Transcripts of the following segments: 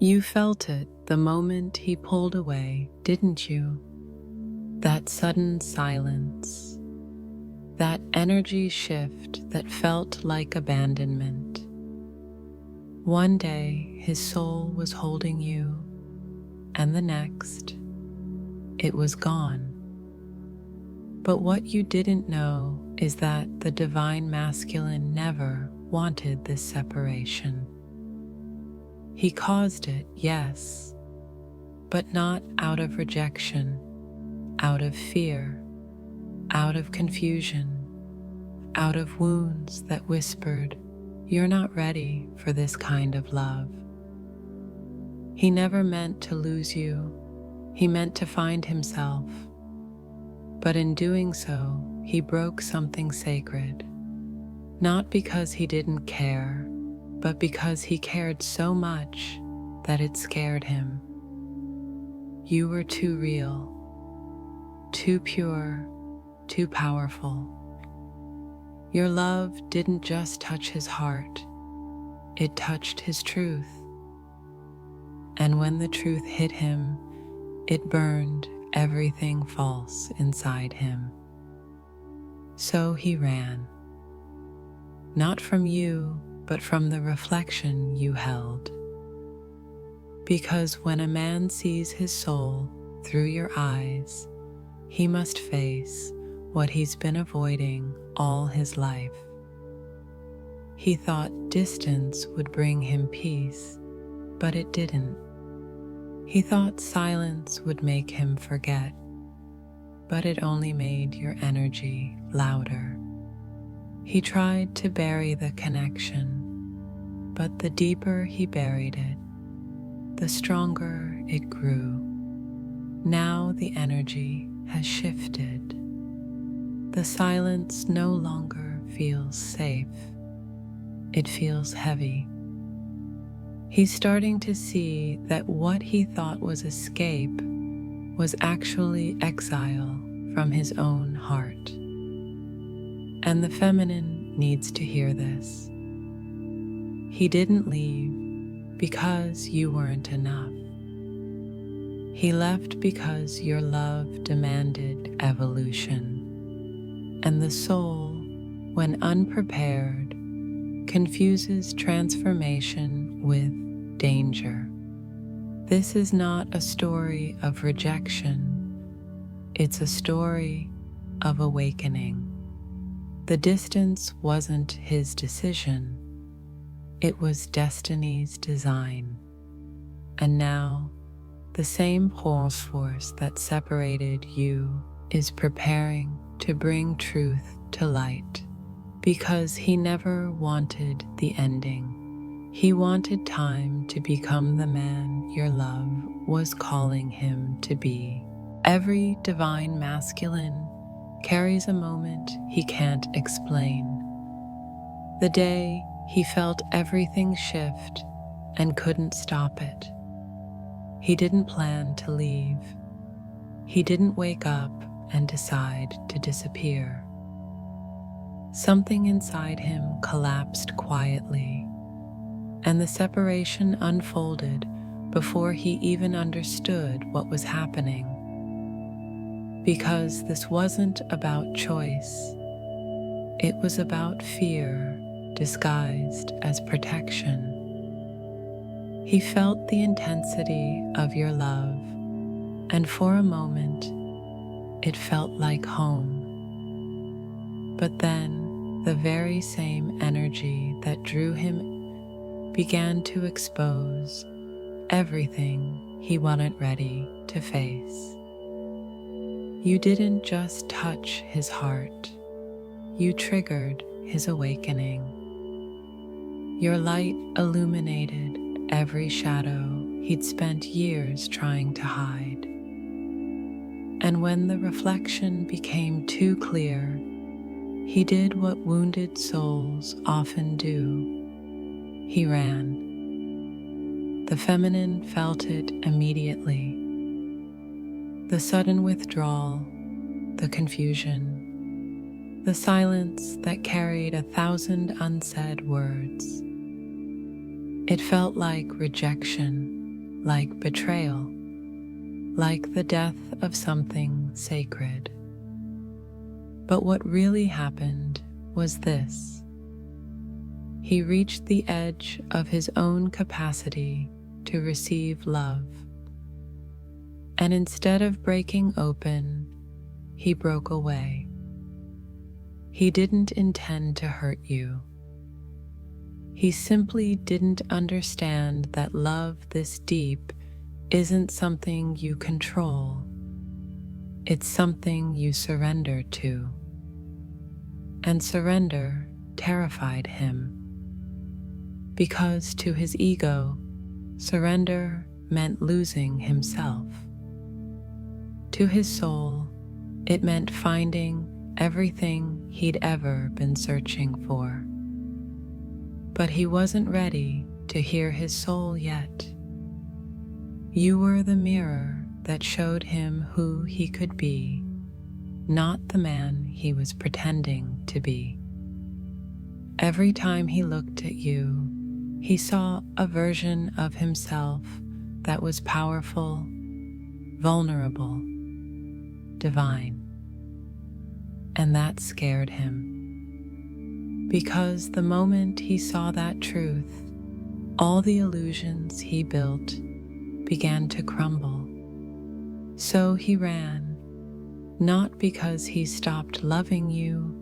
You felt it the moment he pulled away, didn't you? That sudden silence, that energy shift that felt like abandonment. One day his soul was holding you, and the next, it was gone. But what you didn't know is that the divine masculine never wanted this separation. He caused it, yes, but not out of rejection, out of fear, out of confusion, out of wounds that whispered, "You're not ready for this kind of love." He never meant to lose you. He meant to find himself. But in doing so, he broke something sacred. Not because he didn't care, but because he cared so much that it scared him. You were too real, too pure, too powerful. Your love didn't just touch his heart, it touched his truth. And when the truth hit him, it burned everything false inside him. So he ran. Not from you, but from the reflection you held. Because when a man sees his soul through your eyes, he must face what he's been avoiding all his life. He thought distance would bring him peace, but it didn't. He thought silence would make him forget, but it only made your energy louder. He tried to bury the connection, but the deeper he buried it, the stronger it grew. Now the energy has shifted. The silence no longer feels safe. It feels heavy. He's starting to see that what he thought was escape was actually exile from his own heart. And the feminine needs to hear this. He didn't leave because you weren't enough. He left because your love demanded evolution. And the soul, when unprepared, confuses transformation with danger. This is not a story of rejection. It's a story of awakening. The distance wasn't his decision. It was destiny's design. And now, the same force that separated you is preparing to bring truth to light. Because he never wanted the ending. He wanted time to become the man your love was calling him to be. Every divine masculine carries a moment he can't explain. The day he felt everything shift and couldn't stop it. He didn't plan to leave. He didn't wake up and decide to disappear. Something inside him collapsed quietly, and the separation unfolded before he even understood what was happening. Because this wasn't about choice, it was about fear disguised as protection. He felt the intensity of your love, and for a moment, it felt like home. But then, the very same energy that drew him began to expose everything he wasn't ready to face. You didn't just touch his heart, you triggered his awakening. Your light illuminated every shadow he'd spent years trying to hide. And when the reflection became too clear, he did what wounded souls often do. He ran. The feminine felt it immediately. The sudden withdrawal, the confusion, the silence that carried 1,000 unsaid words. It felt like rejection, like betrayal, like the death of something sacred. But what really happened was this. He reached the edge of his own capacity to receive love. And instead of breaking open, he broke away. He didn't intend to hurt you. He simply didn't understand that love this deep isn't something you control. It's something you surrender to. And surrender terrified him. Because to his ego, surrender meant losing himself. To his soul, it meant finding everything he'd ever been searching for. But he wasn't ready to hear his soul yet. You were the mirror that showed him who he could be, not the man he was pretending to be. Every time he looked at you, he saw a version of himself that was powerful, vulnerable, divine. And that scared him. Because the moment he saw that truth, all the illusions he built began to crumble. So he ran, not because he stopped loving you,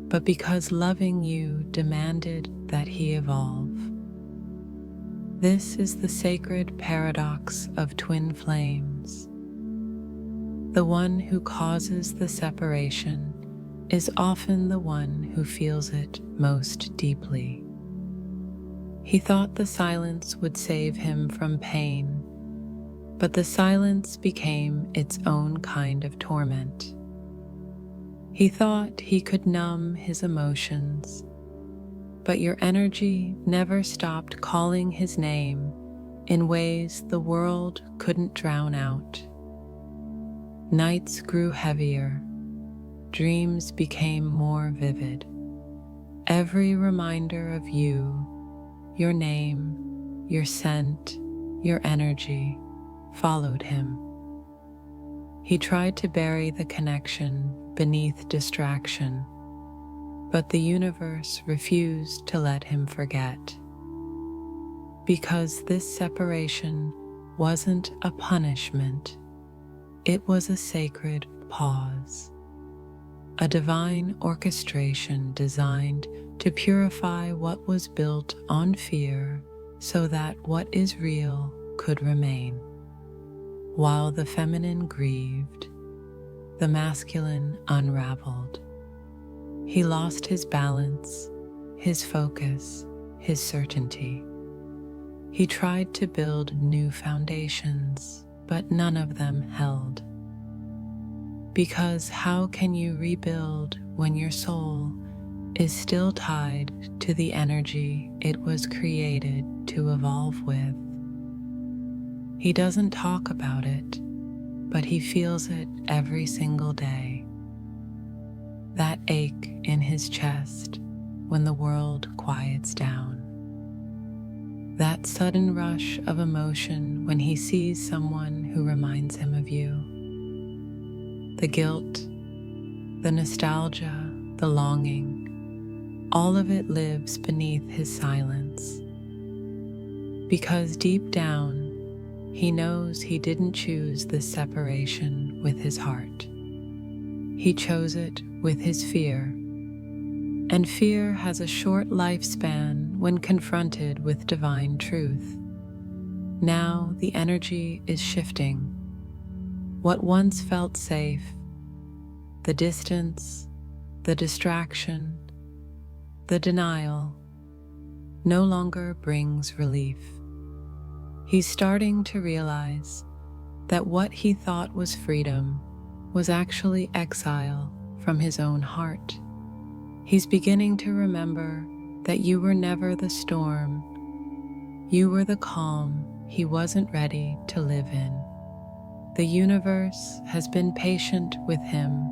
but because loving you demanded that he evolve. This is the sacred paradox of twin flames. The one who causes the separation is often the one who feels it most deeply. He thought the silence would save him from pain, but the silence became its own kind of torment. He thought he could numb his emotions, but your energy never stopped calling his name in ways the world couldn't drown out. Nights grew heavier, dreams became more vivid. Every reminder of you, your name, your scent, your energy, followed him. He tried to bury the connection beneath distraction, but the universe refused to let him forget. Because this separation wasn't a punishment, it was a sacred pause, a divine orchestration designed to purify what was built on fear so that what is real could remain. While the feminine grieved, the masculine unraveled. He lost his balance, his focus, his certainty. He tried to build new foundations, but none of them held. Because how can you rebuild when your soul is still tied to the energy it was created to evolve with? He doesn't talk about it, but he feels it every single day. That ache in his chest when the world quiets down. That sudden rush of emotion when he sees someone who reminds him of you. The guilt, the nostalgia, the longing, all of it lives beneath his silence. Because deep down, he knows he didn't choose this separation with his heart. He chose it with his fear. And fear has a short lifespan when confronted with divine truth. Now the energy is shifting. What once felt safe, the distance, the distraction, the denial, no longer brings relief. He's starting to realize that what he thought was freedom was actually exile from his own heart. He's beginning to remember that you were never the storm. You were the calm he wasn't ready to live in. The universe has been patient with him.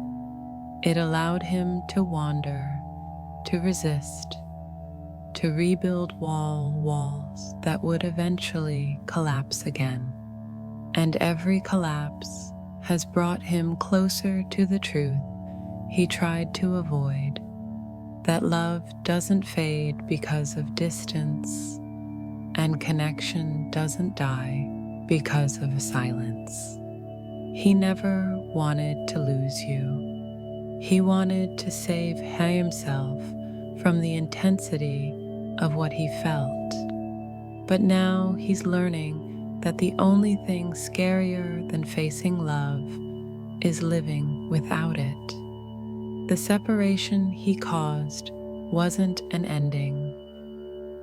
It allowed him to wander, to resist, to rebuild walls that would eventually collapse again. And every collapse has brought him closer to the truth he tried to avoid, that love doesn't fade because of distance, and connection doesn't die because of silence. He never wanted to lose you. He wanted to save himself from the intensity of what he felt. But now he's learning that the only thing scarier than facing love is living without it. The separation he caused wasn't an ending.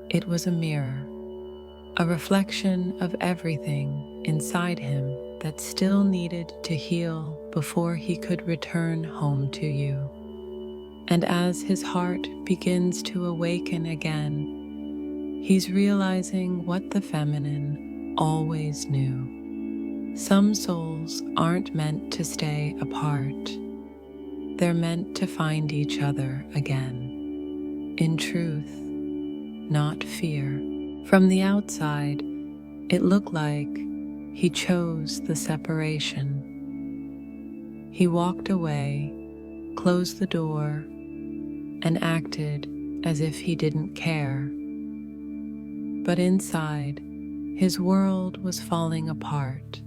It was a mirror, a reflection of everything inside him that still needed to heal before he could return home to you. And as his heart begins to awaken again, he's realizing what the feminine always knew. Some souls aren't meant to stay apart. They're meant to find each other again, in truth, not fear. From the outside, it looked like he chose the separation. He walked away, closed the door, and acted as if he didn't care. But inside, his world was falling apart.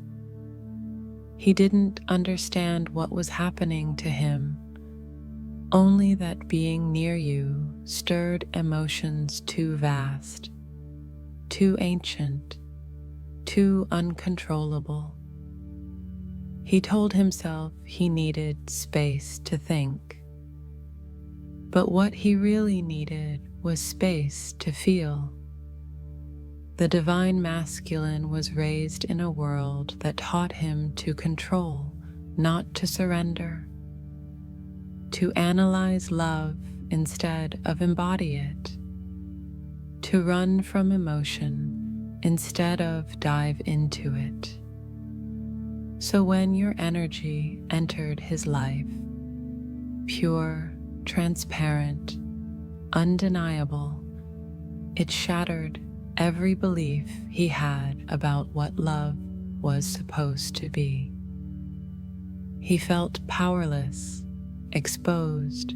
He didn't understand what was happening to him, only that being near you stirred emotions too vast, too ancient, too uncontrollable. He told himself he needed space to think. But what he really needed was space to feel. The divine masculine was raised in a world that taught him to control, not to surrender, to analyze love instead of embody it, to run from emotion instead of dive into it. So when your energy entered his life, pure, transparent, undeniable, it shattered every belief he had about what love was supposed to be. He felt powerless, exposed,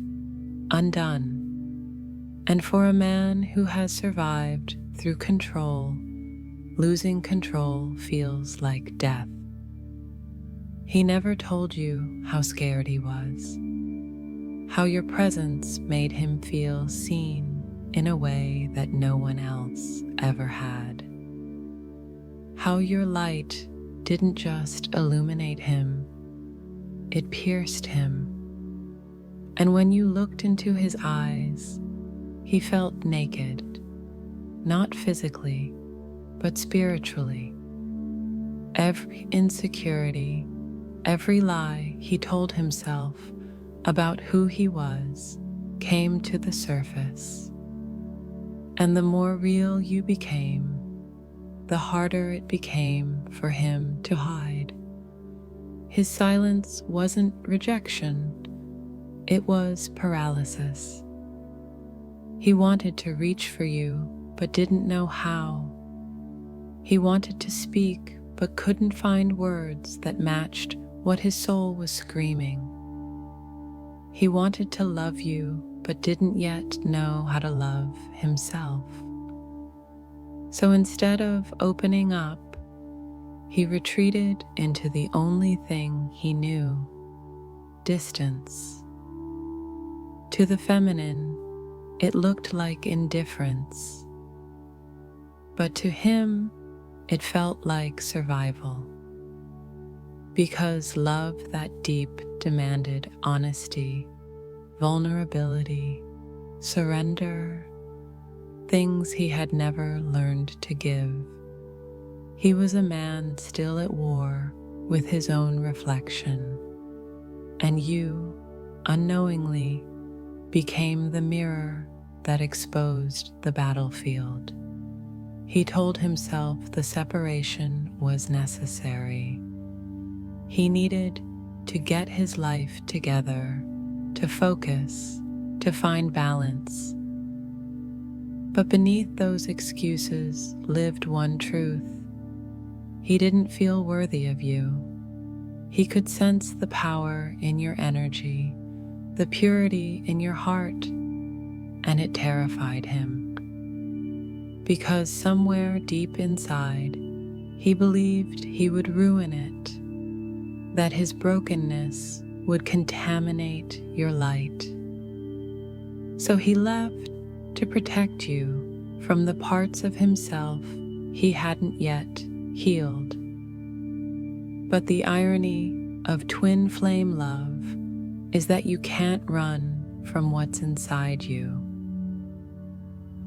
undone. And for a man who has survived through control, losing control feels like death. He never told you how scared he was, how your presence made him feel seen in a way that no one else ever had. How your light didn't just illuminate him, it pierced him. And when you looked into his eyes, he felt naked, not physically, but spiritually. Every insecurity, every lie he told himself about who he was came to the surface. And the more real you became, the harder it became for him to hide. His silence wasn't rejection, it was paralysis. He wanted to reach for you, but didn't know how. He wanted to speak, but couldn't find words that matched what his soul was screaming. He wanted to love you, but didn't yet know how to love himself. So instead of opening up, he retreated into the only thing he knew: distance. To the feminine, it looked like indifference, but to him, it felt like survival. Because love that deep demanded honesty, vulnerability, surrender, things he had never learned to give. He was a man still at war with his own reflection, and you, unknowingly, became the mirror that exposed the battlefield. He told himself the separation was necessary. He needed to get his life together, to focus, to find balance. But beneath those excuses lived one truth. He didn't feel worthy of you. He could sense the power in your energy, the purity in your heart, and it terrified him. Because somewhere deep inside, he believed he would ruin it, that his brokenness would contaminate your light. So he left to protect you from the parts of himself he hadn't yet healed. But the irony of twin flame love is that you can't run from what's inside you.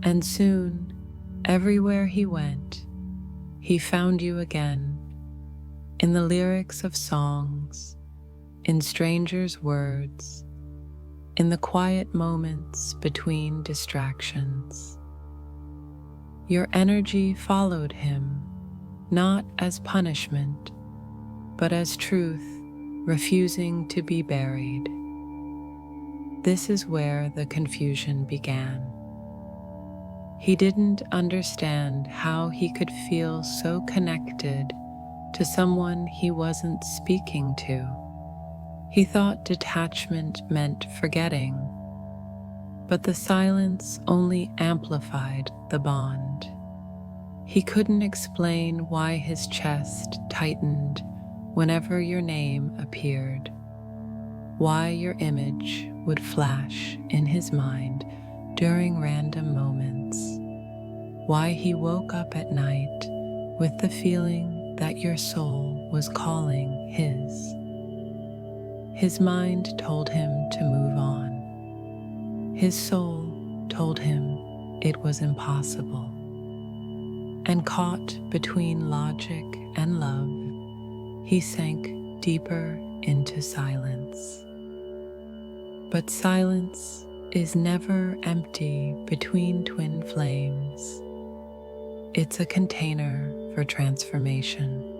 And soon, everywhere he went, he found you again, in the lyrics of songs, in strangers' words, in the quiet moments between distractions. Your energy followed him, not as punishment, but as truth refusing to be buried. This is where the confusion began. He didn't understand how he could feel so connected to someone he wasn't speaking to. He thought detachment meant forgetting, but the silence only amplified the bond. He couldn't explain why his chest tightened whenever your name appeared, why your image would flash in his mind during random moments, why he woke up at night with the feeling that your soul was calling his. His mind told him to move on. His soul told him it was impossible. And caught between logic and love, he sank deeper into silence. But silence is never empty between twin flames. It's a container for transformation.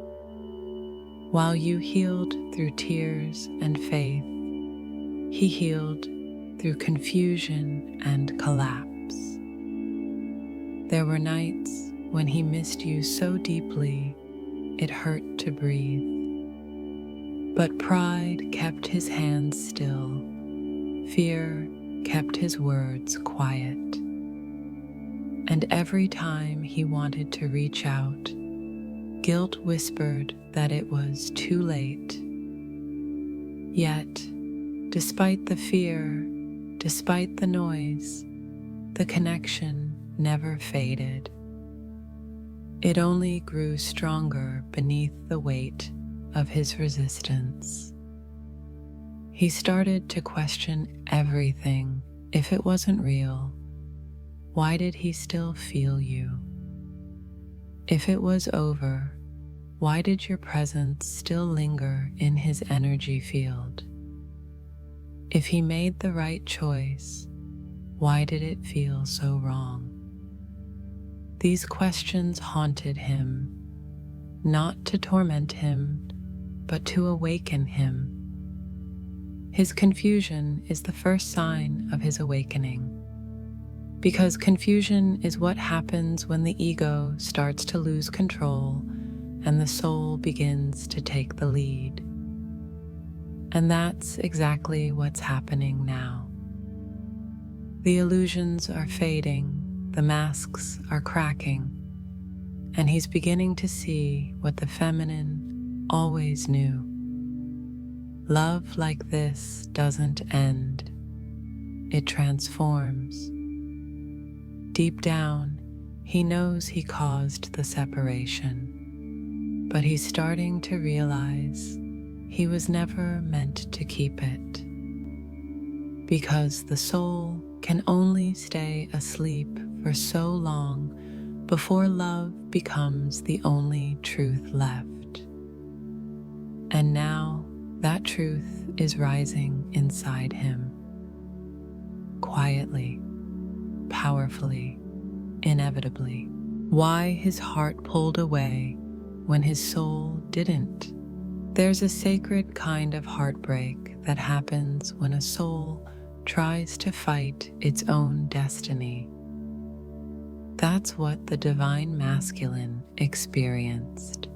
While you healed through tears and faith, he healed through confusion and collapse. There were nights when he missed you so deeply it hurt to breathe. But pride kept his hands still, fear kept his words quiet. And every time he wanted to reach out, guilt whispered that it was too late. Yet, despite the fear, despite the noise, the connection never faded. It only grew stronger beneath the weight of his resistance. He started to question everything. If it wasn't real, why did he still feel you? If it was over, why did your presence still linger in his energy field? If he made the right choice, why did it feel so wrong? These questions haunted him, not to torment him, but to awaken him. His confusion is the first sign of his awakening, because confusion is what happens when the ego starts to lose control and the soul begins to take the lead. And that's exactly what's happening now. The illusions are fading, the masks are cracking, and he's beginning to see what the feminine always knew. Love like this doesn't end. It transforms. Deep down, he knows he caused the separation, but he's starting to realize he was never meant to keep it. Because the soul can only stay asleep for so long before love becomes the only truth left. And now that truth is rising inside him, quietly, powerfully, inevitably. Why his heart pulled away when his soul didn't. There's a sacred kind of heartbreak that happens when a soul tries to fight its own destiny. That's what the divine masculine experienced.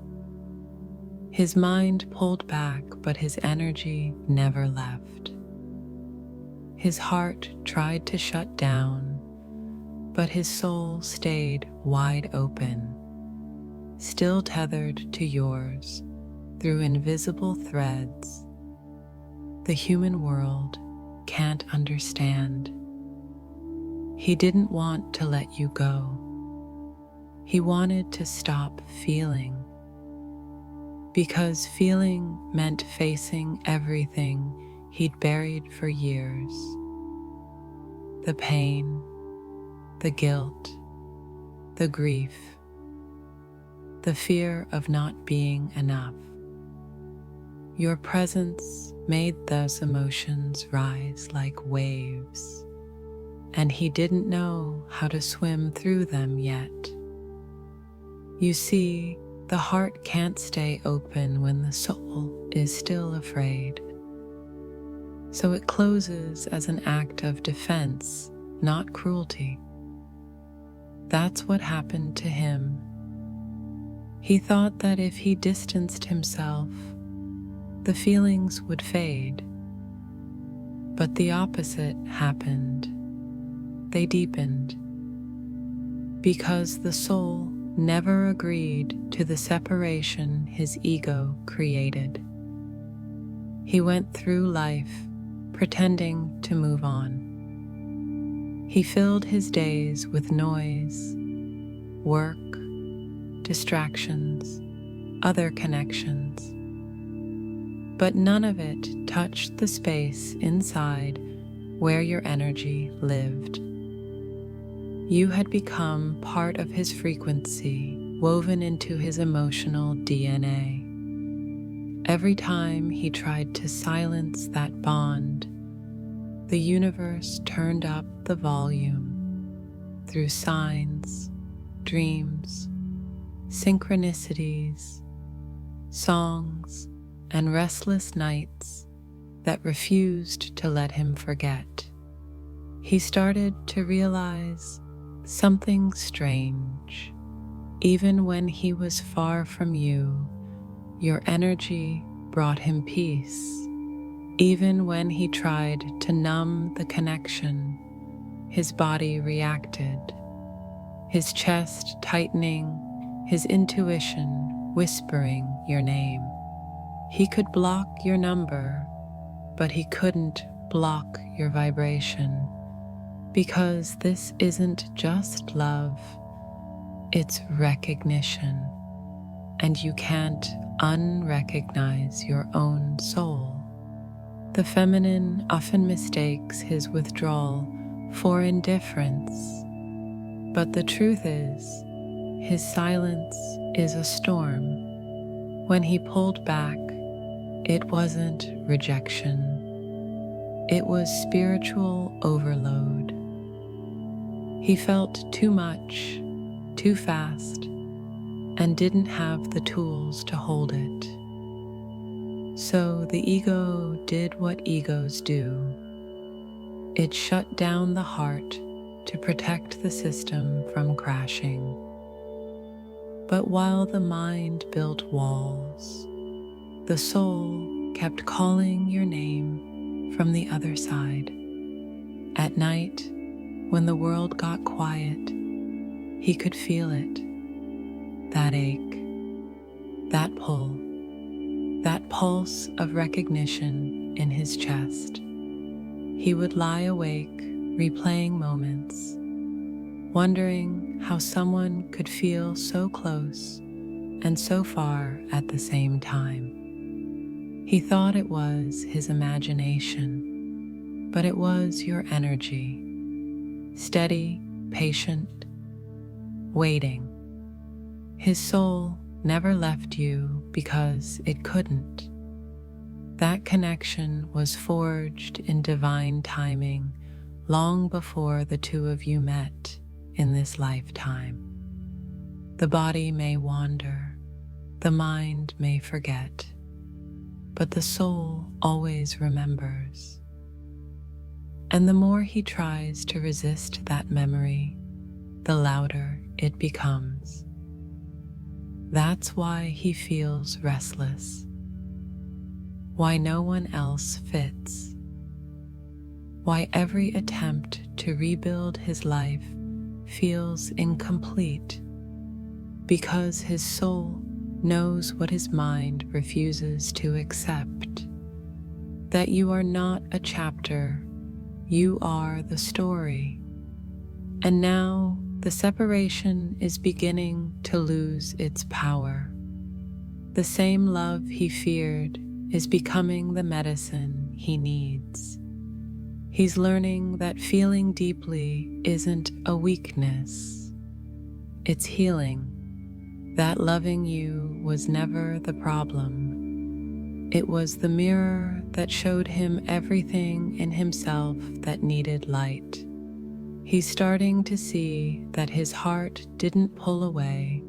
His mind pulled back, but his energy never left. His heart tried to shut down, but his soul stayed wide open, still tethered to yours through invisible threads the human world can't understand. He didn't want to let you go. He wanted to stop feeling, because feeling meant facing everything he'd buried for years. The pain, the guilt, the grief, the fear of not being enough. Your presence made those emotions rise like waves, and he didn't know how to swim through them yet. You see, the heart can't stay open when the soul is still afraid. So it closes as an act of defense, not cruelty. That's what happened to him. He thought that if he distanced himself, the feelings would fade. But the opposite happened. They deepened, because the soul never agreed to the separation his ego created. He went through life pretending to move on. He filled his days with noise, work, distractions, other connections. But none of it touched the space inside where your energy lived. You had become part of his frequency, woven into his emotional DNA. Every time he tried to silence that bond, the universe turned up the volume through signs, dreams, synchronicities, songs, and restless nights that refused to let him forget. He started to realize something strange. Even when he was far from you, your energy brought him peace. Even when he tried to numb the connection, his body reacted, his chest tightening, his intuition whispering your name. He could block your number, but he couldn't block your vibration, because this isn't just love, it's recognition, and you can't unrecognize your own soul. The feminine often mistakes his withdrawal for indifference, but the truth is, his silence is a storm. When he pulled back, it wasn't rejection. It was spiritual overload. He felt too much, too fast, and didn't have the tools to hold it. So the ego did what egos do. It shut down the heart to protect the system from crashing. But while the mind built walls, the soul kept calling your name from the other side. At night, when the world got quiet, he could feel it. That ache, that pull, that pulse of recognition in his chest. He would lie awake, replaying moments, wondering how someone could feel so close and so far at the same time. He thought it was his imagination, but it was your energy, steady, patient, waiting. His soul never left you because it couldn't. That connection was forged in divine timing long before the two of you met in this lifetime. The body may wander, the mind may forget, but the soul always remembers. And the more he tries to resist that memory, the louder it becomes. That's why he feels restless, why no one else fits, why every attempt to rebuild his life feels incomplete, because his soul knows what his mind refuses to accept, that you are not a chapter, you are the story. And now the separation is beginning to lose its power. The same love he feared is becoming the medicine he needs. He's learning that feeling deeply isn't a weakness, it's healing, that loving you was never the problem. It was the mirror that showed him everything in himself that needed light. He's starting to see that his heart didn't pull away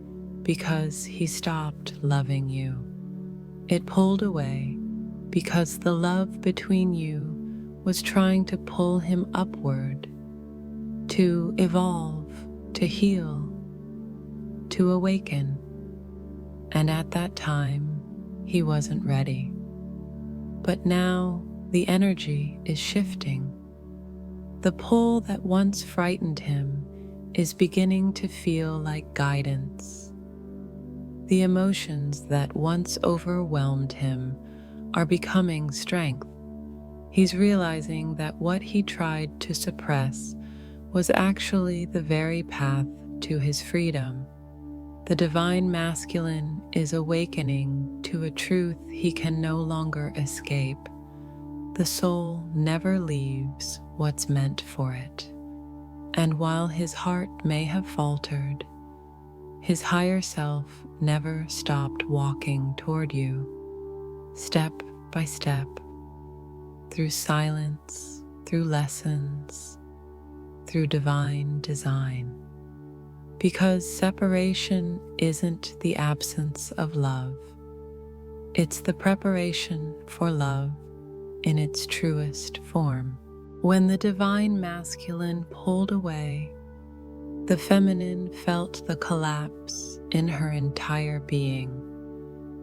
because he stopped loving you. It pulled away because the love between you was trying to pull him upward, to evolve, to heal, to awaken. And at that time, he wasn't ready. But now the energy is shifting. The pull that once frightened him is beginning to feel like guidance. The emotions that once overwhelmed him are becoming strength. He's realizing that what he tried to suppress was actually the very path to his freedom. The divine masculine is awakening to a truth he can no longer escape. The soul never leaves what's meant for it. And while his heart may have faltered, his higher self never stopped walking toward you, step by step, through silence, through lessons, through divine design. Because separation isn't the absence of love, it's the preparation for love in its truest form. When the divine masculine pulled away, the feminine felt the collapse in her entire being.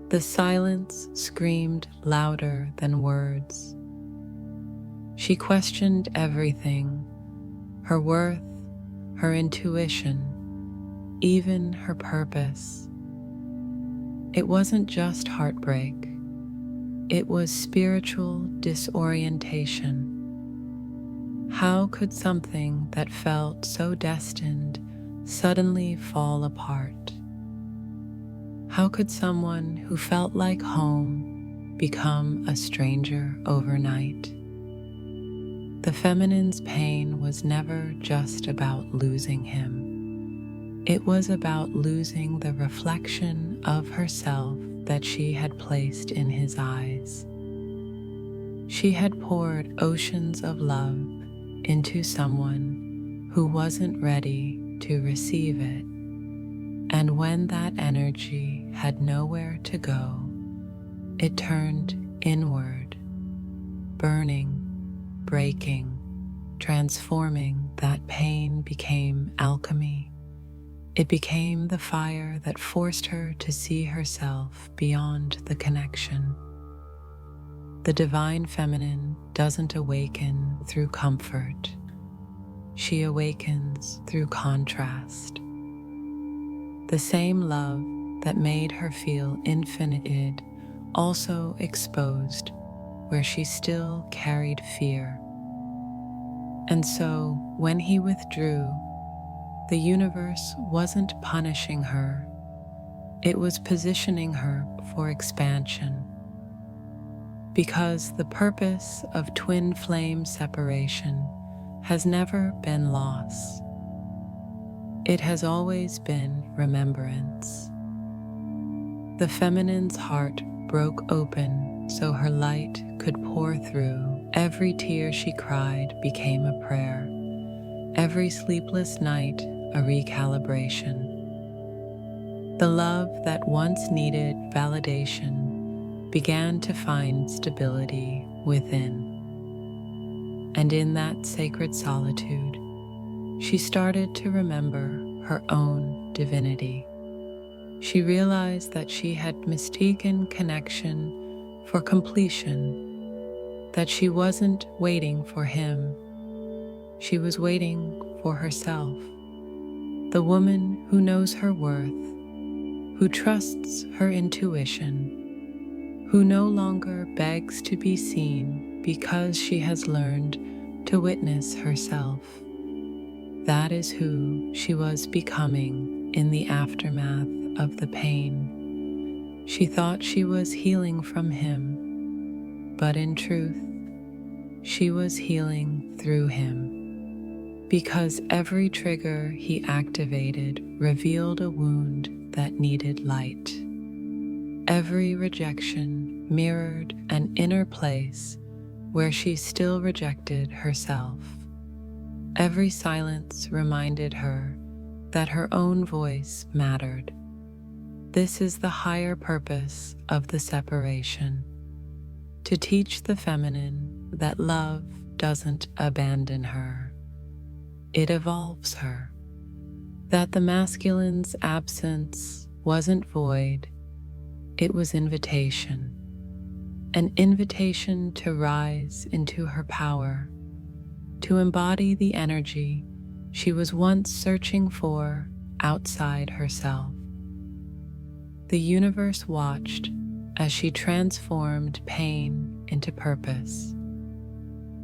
The silence screamed louder than words. She questioned everything, her worth, her intuition, even her purpose. It wasn't just heartbreak, it was spiritual disorientation. How could something that felt so destined suddenly fall apart? How could someone who felt like home become a stranger overnight? The feminine's pain was never just about losing him. It was about losing the reflection of herself that she had placed in his eyes. She had poured oceans of love into someone who wasn't ready to receive it. And when that energy had nowhere to go, it turned inward, burning, breaking, transforming. That pain became alchemy. It became the fire that forced her to see herself beyond the connection. The divine feminine doesn't awaken through comfort. She awakens through contrast. The same love that made her feel infinite also exposed where she still carried fear. And so, when he withdrew, the universe wasn't punishing her. It was positioning her for expansion. Because the purpose of twin flame separation has never been loss. It has always been remembrance. The feminine's heart broke open so her light could pour through. Every tear she cried became a prayer. Every sleepless night a recalibration. The love that once needed validation began to find stability within. And in that sacred solitude, she started to remember her own divinity. She realized that she had mistaken connection for completion, that she wasn't waiting for him, she was waiting for herself, the woman who knows her worth, who trusts her intuition, who no longer begs to be seen because she has learned to witness herself. That is who she was becoming in the aftermath of the pain. She thought she was healing from him, but in truth, she was healing through him, because every trigger he activated revealed a wound that needed light. Every rejection mirrored an inner place where she still rejected herself. Every silence reminded her that her own voice mattered. This is the higher purpose of the separation: to teach the feminine that love doesn't abandon her, it evolves her. That the masculine's absence wasn't void, it was invitation. An invitation to rise into her power, to embody the energy she was once searching for outside herself. The universe watched as she transformed pain into purpose.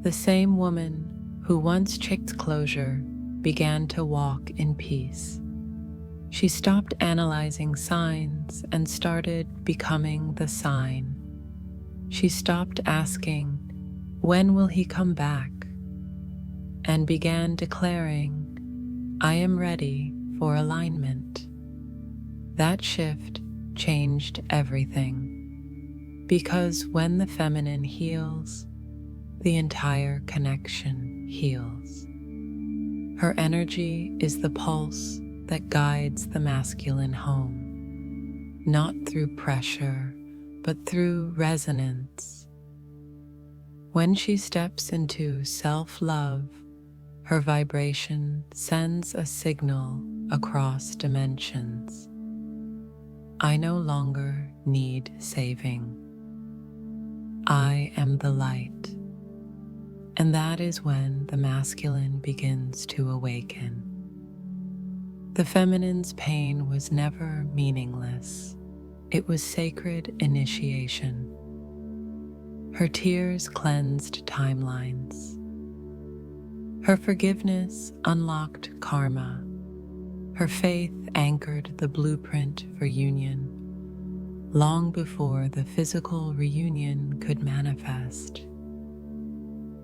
The same woman who once checked closure began to walk in peace. She stopped analyzing signs and started becoming the sign. She stopped asking, "When will he come back?" and began declaring, "I am ready for alignment." That shift changed everything, because when the feminine heals, the entire connection heals. Her energy is the pulse that guides the masculine home, not through pressure, but through resonance. When she steps into self-love, her vibration sends a signal across dimensions. I no longer need saving. I am the light. And that is when the masculine begins to awaken. The feminine's pain was never meaningless. It was sacred initiation. Her tears cleansed timelines. Her forgiveness unlocked karma. Her faith anchored the blueprint for union, long before the physical reunion could manifest.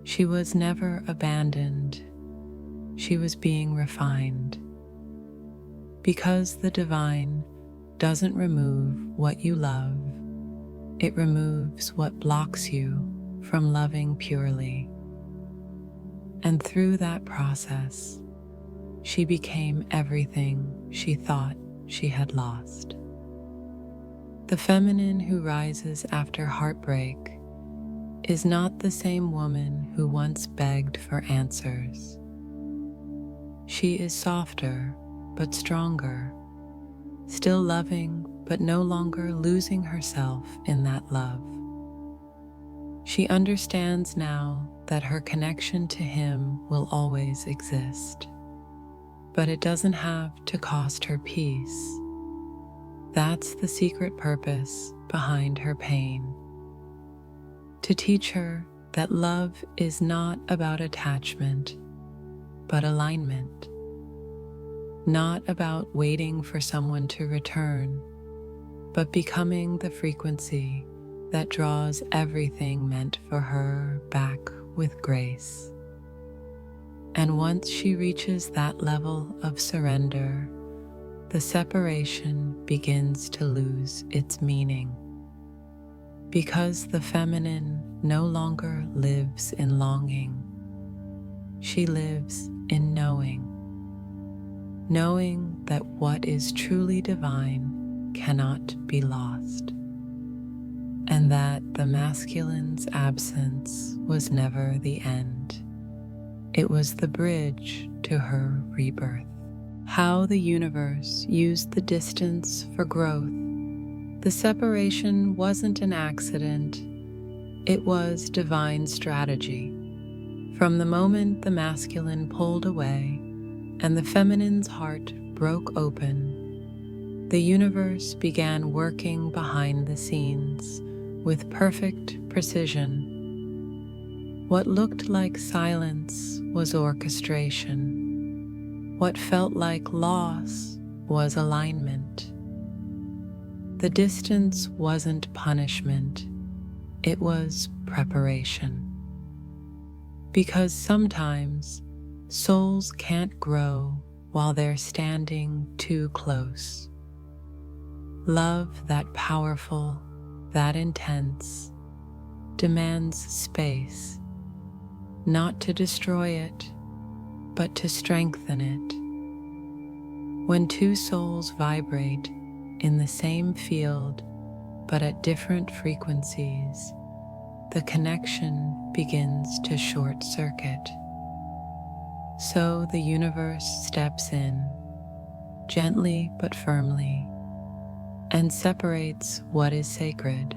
She was never abandoned. She was being refined. Because the divine doesn't remove what you love, it removes what blocks you from loving purely. And through that process, she became everything she thought she had lost. The feminine who rises after heartbreak is not the same woman who once begged for answers. She is softer but stronger, still loving but no longer losing herself in that love. She understands now that her connection to him will always exist, but it doesn't have to cost her peace. That's the secret purpose behind her pain. To teach her that love is not about attachment, but alignment. Not about waiting for someone to return, but becoming the frequency that draws everything meant for her back with grace. And once she reaches that level of surrender, the separation begins to lose its meaning. Because the feminine no longer lives in longing, she lives in knowing. Knowing that what is truly divine cannot be lost, and that the masculine's absence was never the end. It was the bridge to her rebirth. How the universe used the distance for growth. The separation wasn't an accident, it was divine strategy. From the moment the masculine pulled away and the feminine's heart broke open, the universe began working behind the scenes with perfect precision. What looked like silence was orchestration. What felt like loss was alignment. The distance wasn't punishment, it was preparation. Because sometimes souls can't grow while they're standing too close. Love that powerful, that intense, demands space, not to destroy it, but to strengthen it. When two souls vibrate in the same field but at different frequencies, the connection begins to short circuit. So the universe steps in, gently but firmly, and separates what is sacred,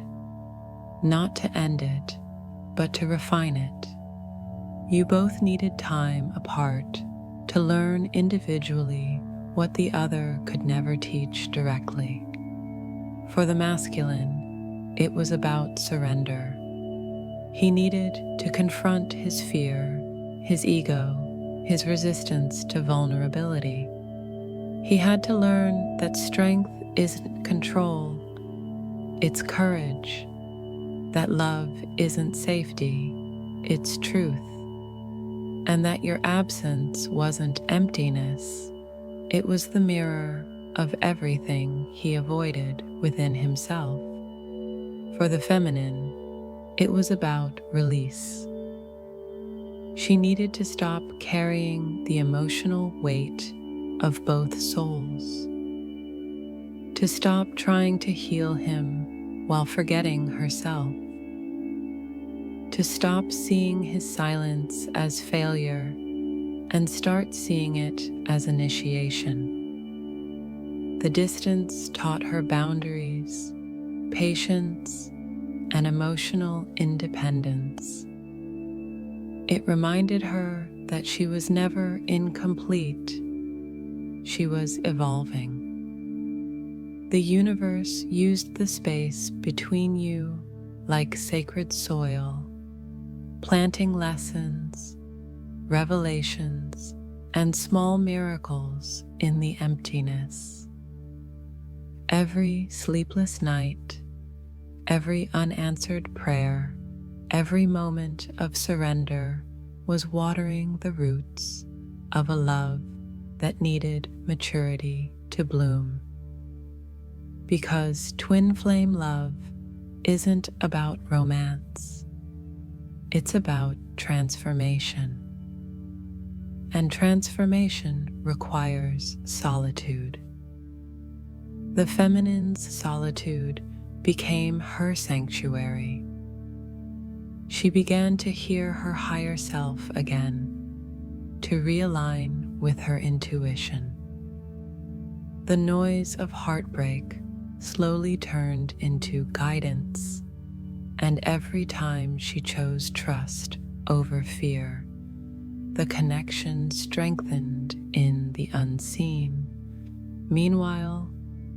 not to end it, but to refine it. You both needed time apart to learn individually what the other could never teach directly. For the masculine, it was about surrender. He needed to confront his fear, his ego, his resistance to vulnerability. He had to learn that strength isn't control, it's courage. That love isn't safety, it's truth. And that your absence wasn't emptiness, it was the mirror of everything he avoided within himself. For the feminine, it was about release. She needed to stop carrying the emotional weight of both souls, to stop trying to heal him while forgetting herself, to stop seeing his silence as failure and start seeing it as initiation. The distance taught her boundaries, patience, and emotional independence. It reminded her that she was never incomplete. She was evolving. The universe used the space between you like sacred soil, planting lessons, revelations, and small miracles in the emptiness. Every sleepless night, every unanswered prayer, every moment of surrender was watering the roots of a love that needed maturity to bloom. Because twin flame love isn't about romance, it's about transformation. And transformation requires solitude. The feminine's solitude became her sanctuary. She began to hear her higher self again, to realign with her intuition. The noise of heartbreak slowly turned into guidance, and every time she chose trust over fear, the connection strengthened in the unseen. Meanwhile,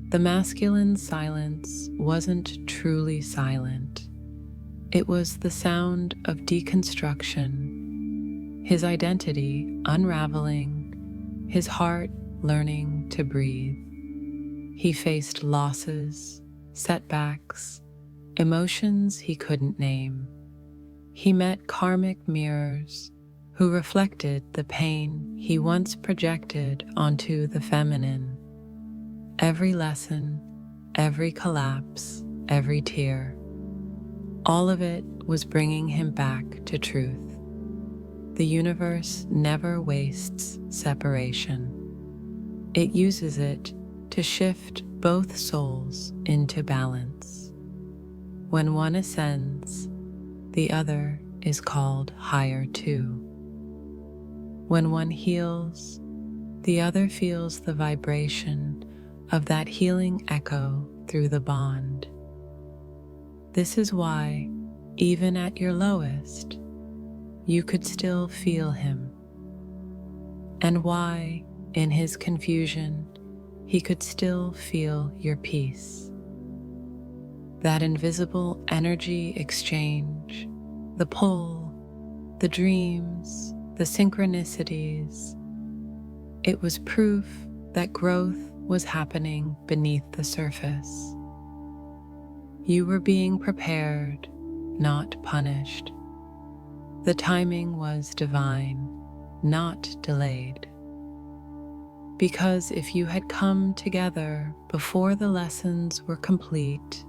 the masculine silence wasn't truly silent. It was the sound of deconstruction, his identity unraveling, his heart learning to breathe. He faced losses, setbacks, emotions he couldn't name. He met karmic mirrors who reflected the pain he once projected onto the feminine. Every lesson, every collapse, every tear, all of it was bringing him back to truth. The universe never wastes separation. It uses it to shift both souls into balance. When one ascends, the other is called higher too. When one heals, the other feels the vibration of that healing echo through the bond. This is why, even at your lowest, you could still feel him, and why, in his confusion, he could still feel your peace. That invisible energy exchange, the pull, the dreams, the synchronicities, it was proof that growth was happening beneath the surface. You were being prepared, not punished. The timing was divine, not delayed. Because if you had come together before the lessons were complete,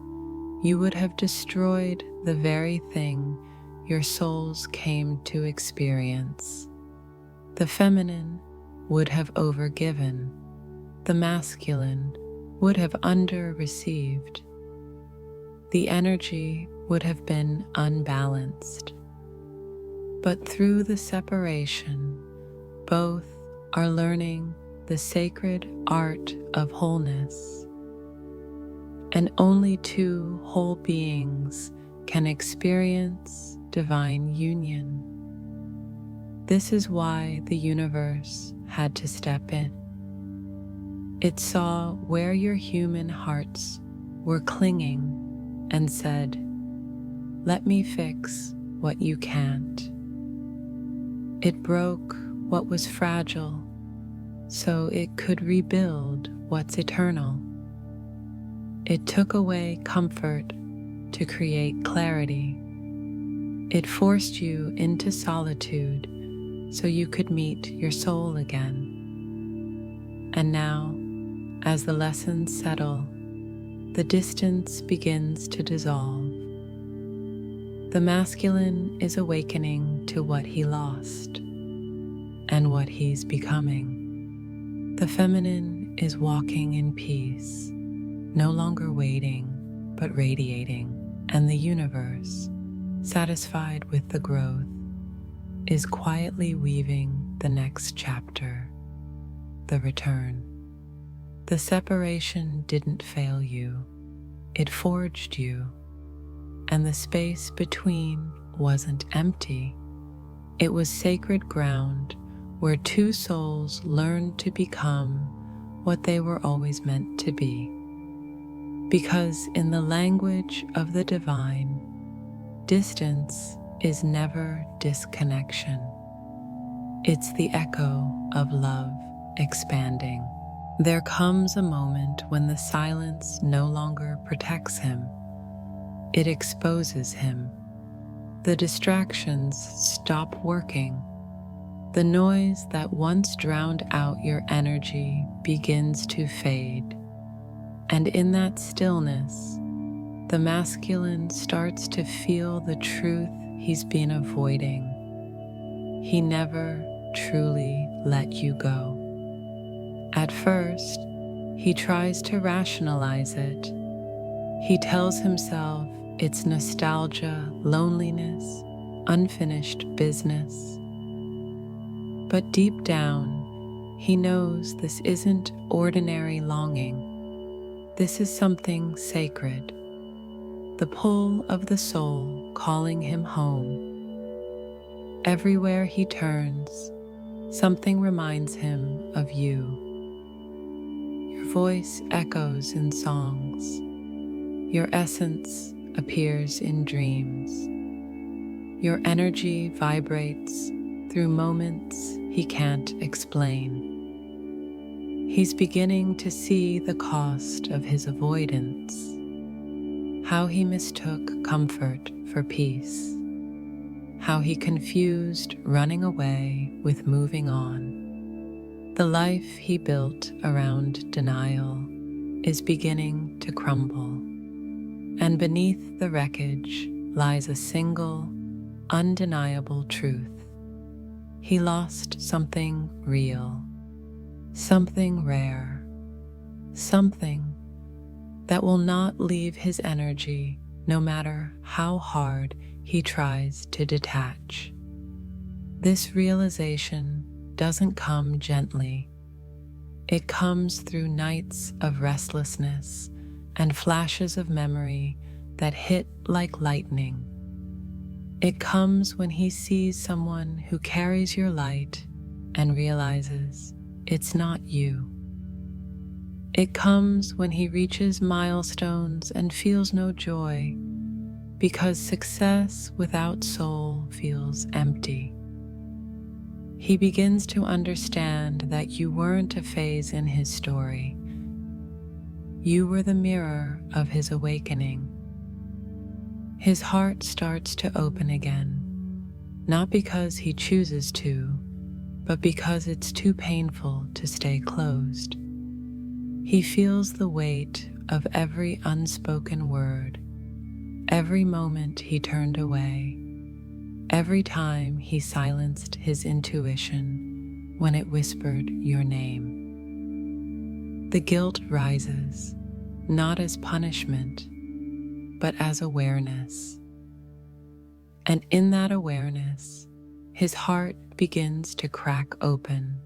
you would have destroyed the very thing your souls came to experience. The feminine would have overgiven. The masculine would have under-received. The energy would have been unbalanced. But through the separation, both are learning the sacred art of wholeness. And only two whole beings can experience divine union. This is why the universe had to step in. It saw where your human hearts were clinging and said, "Let me fix what you can't." It broke what was fragile so it could rebuild what's eternal. It took away comfort to create clarity. It forced you into solitude so you could meet your soul again. And now, as the lessons settle, the distance begins to dissolve. The masculine is awakening to what he lost and what he's becoming. The feminine is walking in peace, no longer waiting, but radiating, and the universe, satisfied with the growth, is quietly weaving the next chapter, the return. The separation didn't fail you, it forged you, and the space between wasn't empty. It was sacred ground where two souls learned to become what they were always meant to be. Because in the language of the divine, distance is never disconnection. It's the echo of love expanding. There comes a moment when the silence no longer protects him. It exposes him. The distractions stop working. The noise that once drowned out your energy begins to fade. And in that stillness, the masculine starts to feel the truth he's been avoiding. He never truly let you go. At first, he tries to rationalize it. He tells himself it's nostalgia, loneliness, unfinished business. But deep down, he knows this isn't ordinary longing. This is something sacred, the pull of the soul calling him home. Everywhere he turns, something reminds him of you. Your voice echoes in songs. Your essence appears in dreams. Your energy vibrates through moments he can't explain. He's beginning to see the cost of his avoidance, how he mistook comfort for peace, how he confused running away with moving on. The life he built around denial is beginning to crumble, and beneath the wreckage lies a single, undeniable truth. He lost something real, something rare, something that will not leave his energy no matter how hard he tries to detach. This realization doesn't come gently. It comes through nights of restlessness and flashes of memory that hit like lightning. It comes when he sees someone who carries your light and realizes it's not you. It comes when he reaches milestones and feels no joy, because success without soul feels empty. He begins to understand that you weren't a phase in his story. You were the mirror of his awakening. His heart starts to open again, not because he chooses to, but because it's too painful to stay closed. He feels the weight of every unspoken word, every moment he turned away, every time he silenced his intuition when it whispered your name. The guilt rises, not as punishment, but as awareness. And in that awareness, his heart begins to crack open.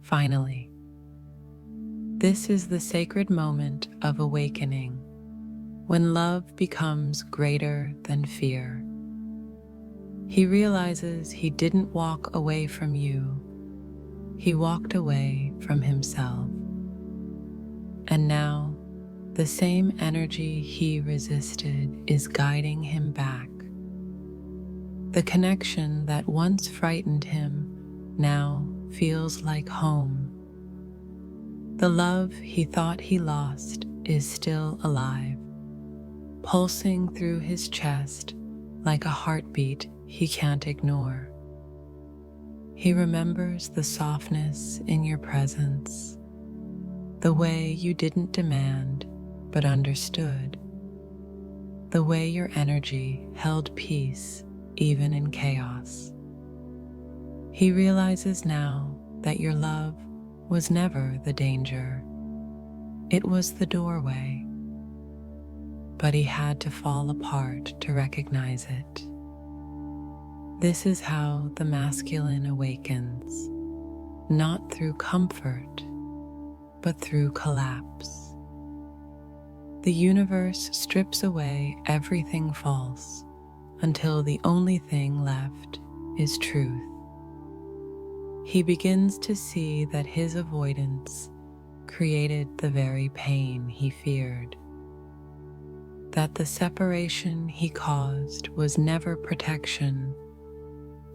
Finally, this is the sacred moment of awakening, when love becomes greater than fear. He realizes he didn't walk away from you, he walked away from himself. And now, the same energy he resisted is guiding him back. The connection that once frightened him now feels like home. The love he thought he lost is still alive, pulsing through his chest like a heartbeat he can't ignore. He remembers the softness in your presence, the way you didn't demand but understood, the way your energy held peace even in chaos. He realizes now that your love was never the danger. It was the doorway. But he had to fall apart to recognize it. This is how the masculine awakens, not through comfort, but through collapse. The universe strips away everything false until the only thing left is truth. He begins to see that his avoidance created the very pain he feared, that the separation he caused was never protection,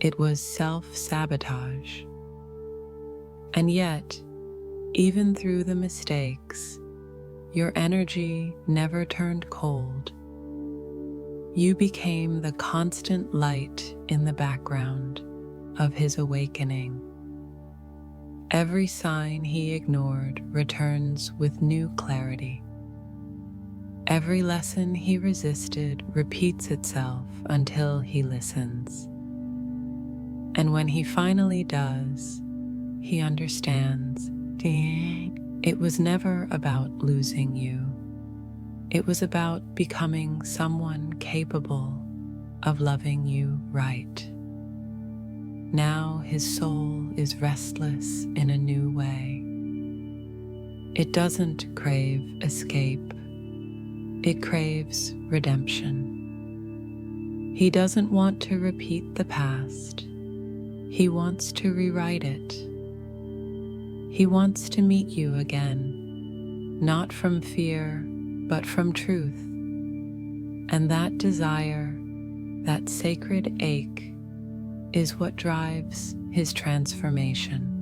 it was self-sabotage. And yet, even through the mistakes, your energy never turned cold. You became the constant light in the background of his awakening. Every sign he ignored returns with new clarity. Every lesson he resisted repeats itself until he listens. And when he finally does, he understands, it was never about losing you. It was about becoming someone capable of loving you right. Now his soul is restless in a new way. It doesn't crave escape. It craves redemption. He doesn't want to repeat the past. He wants to rewrite it. He wants to meet you again, not from fear, but from truth. And that desire, that sacred ache, is what drives his transformation.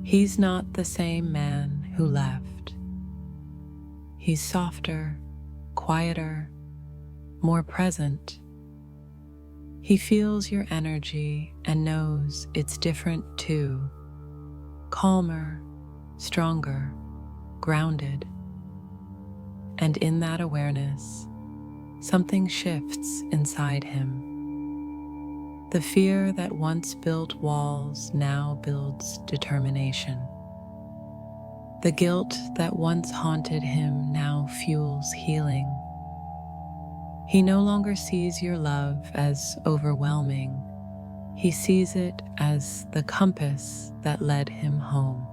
He's not the same man who left. He's softer, quieter, more present. He feels your energy and knows it's different too. Calmer, stronger, grounded. And in that awareness, something shifts inside him. The fear that once built walls now builds determination. The guilt that once haunted him now fuels healing. He no longer sees your love as overwhelming, He sees it as the compass that led him home.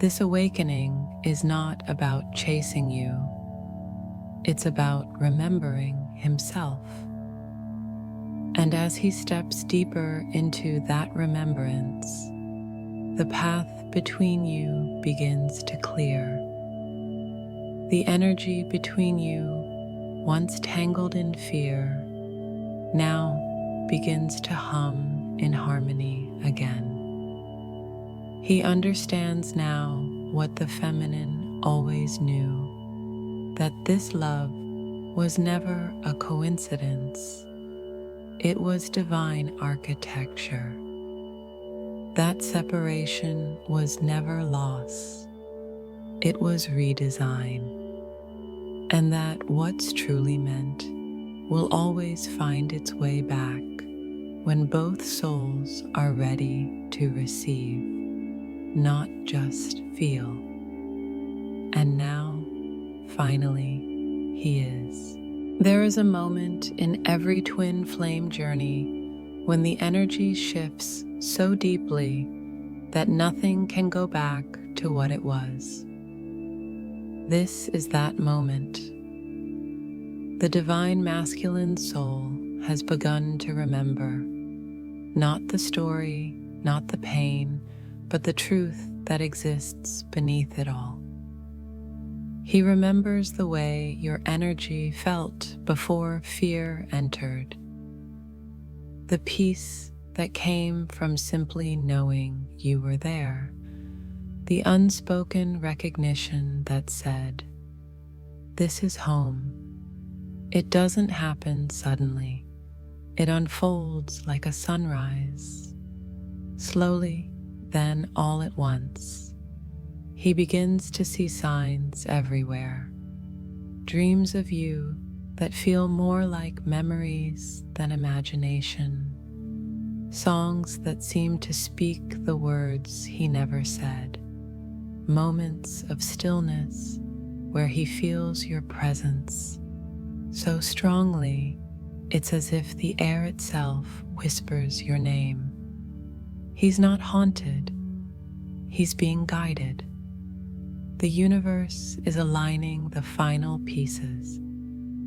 This awakening is not about chasing you, it's about remembering himself. And as he steps deeper into that remembrance, the path between you begins to clear. The energy between you, once tangled in fear, now begins to hum in harmony again. He understands now what the feminine always knew, that this love was never a coincidence. It was divine architecture. That separation was never loss. It was redesign. And that what's truly meant will always find its way back when both souls are ready to receive, not just feel. And now, finally, he is. There is a moment in every twin flame journey when the energy shifts so deeply that nothing can go back to what it was. This is that moment. The divine masculine soul has begun to remember, not the story, not the pain, but the truth that exists beneath it all. He remembers the way your energy felt before fear entered, the peace that came from simply knowing you were there, the unspoken recognition that said, "This is home." It doesn't happen suddenly. It unfolds like a sunrise, slowly, then all at once. He begins to see signs everywhere, dreams of you that feel more like memories than imagination, songs that seem to speak the words he never said, moments of stillness where he feels your presence so strongly it's as if the air itself whispers your name. He's not haunted, he's being guided. The universe is aligning the final pieces,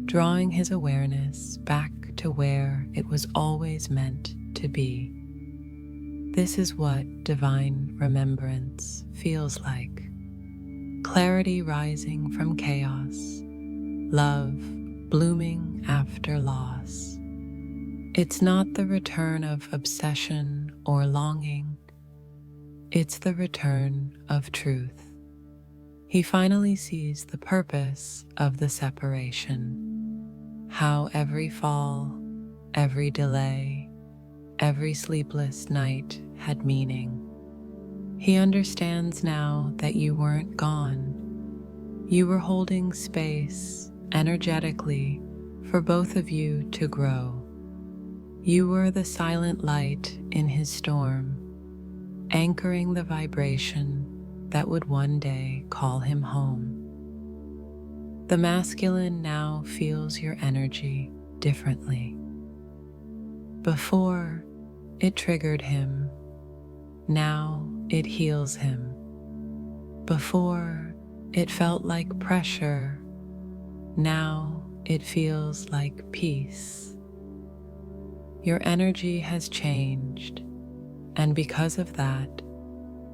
drawing his awareness back to where it was always meant to be. This is what divine remembrance feels like. Clarity rising from chaos, love blooming after loss. It's not the return of obsession or longing, it's the return of truth. He finally sees the purpose of the separation, how every fall, every delay, every sleepless night had meaning. He understands now that you weren't gone. You were holding space energetically for both of you to grow. You were the silent light in his storm, anchoring the vibration that would one day call him home. The masculine now feels your energy differently. Before, it triggered him. Now it heals him. Before, it felt like pressure. Now it feels like peace. Your energy has changed, and because of that,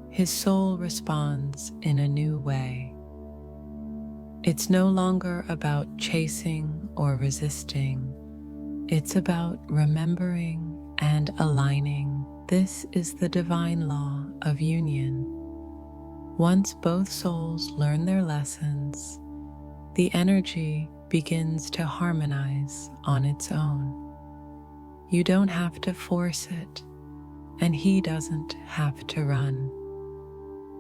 his soul responds in a new way. It's no longer about chasing or resisting. It's about remembering and aligning. This is the divine law of union. Once both souls learn their lessons, the energy begins to harmonize on its own. You don't have to force it, and he doesn't have to run.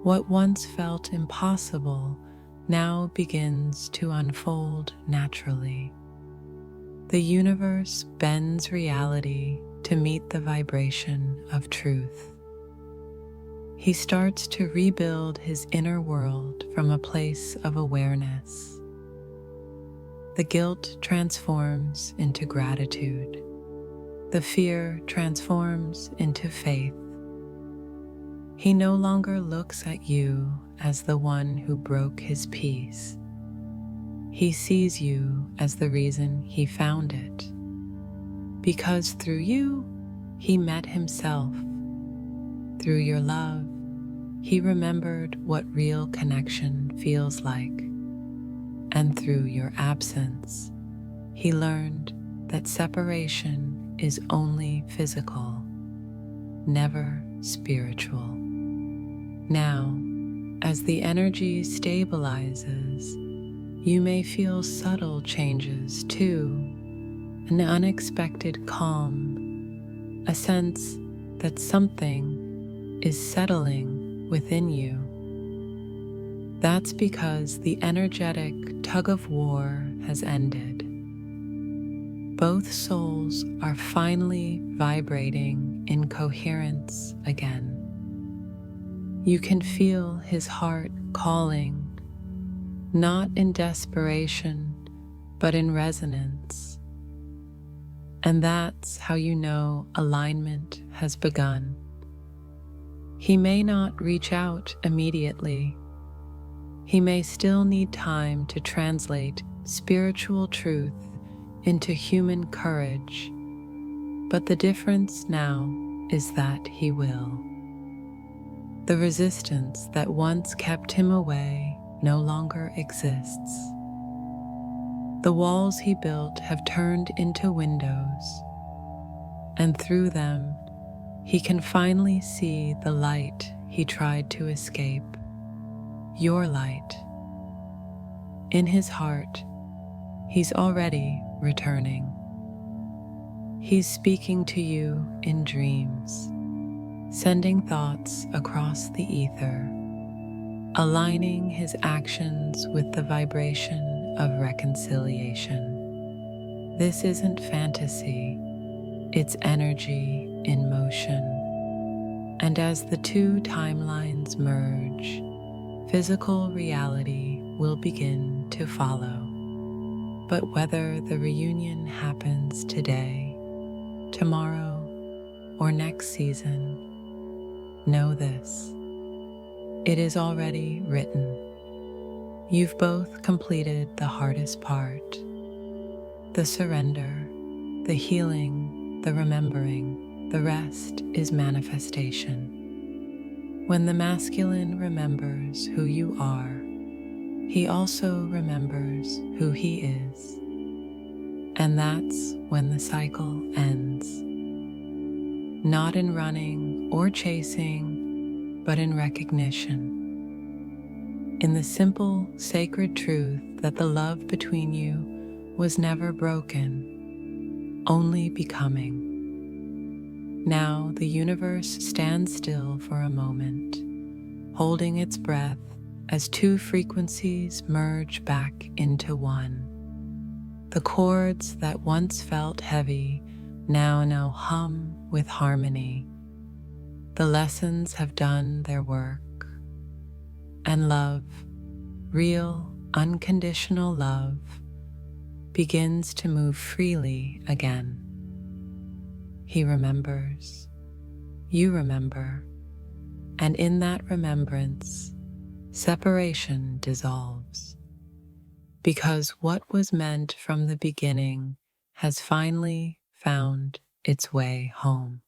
What once felt impossible now begins to unfold naturally. The universe bends reality to meet the vibration of truth. He starts to rebuild his inner world from a place of awareness. The guilt transforms into gratitude. the fear transforms into faith. He no longer looks at you as the one who broke his peace. He sees you as the reason he found it. Because through you, he met himself. Through your love, he remembered what real connection feels like. And through your absence, he learned that separation is only physical, never spiritual. Now, as the energy stabilizes, you may feel subtle changes too, an unexpected calm, a sense that something is settling within you. That's because the energetic tug of war has ended. Both souls are finally vibrating in coherence again. You can feel his heart calling, not in desperation, but in resonance. And that's how you know alignment has begun. He may not reach out immediately. He may still need time to translate spiritual truth into human courage, but the difference now is that he will. The resistance that once kept him away no longer exists. The walls he built have turned into windows, and through them, he can finally see the light he tried to escape, your light. In his heart, he's already returning. He's speaking to you in dreams, sending thoughts across the ether, aligning his actions with the vibration of reconciliation. This isn't fantasy, it's energy in motion. And as the two timelines merge, physical reality will begin to follow. But whether the reunion happens today, tomorrow, or next season, know this: it is already written. You've both completed the hardest part, the surrender, the healing, the remembering. The rest is manifestation. When the masculine remembers who you are, he also remembers who he is. And that's when the cycle ends. Not in running or chasing, but in recognition. In the simple, sacred truth that the love between you was never broken, only becoming. Now the universe stands still for a moment, holding its breath as two frequencies merge back into one. The chords that once felt heavy now hum with harmony. The lessons have done their work, and love, real, unconditional love, begins to move freely again. He remembers, you remember, and in that remembrance, separation dissolves. Because what was meant from the beginning has finally found its way home.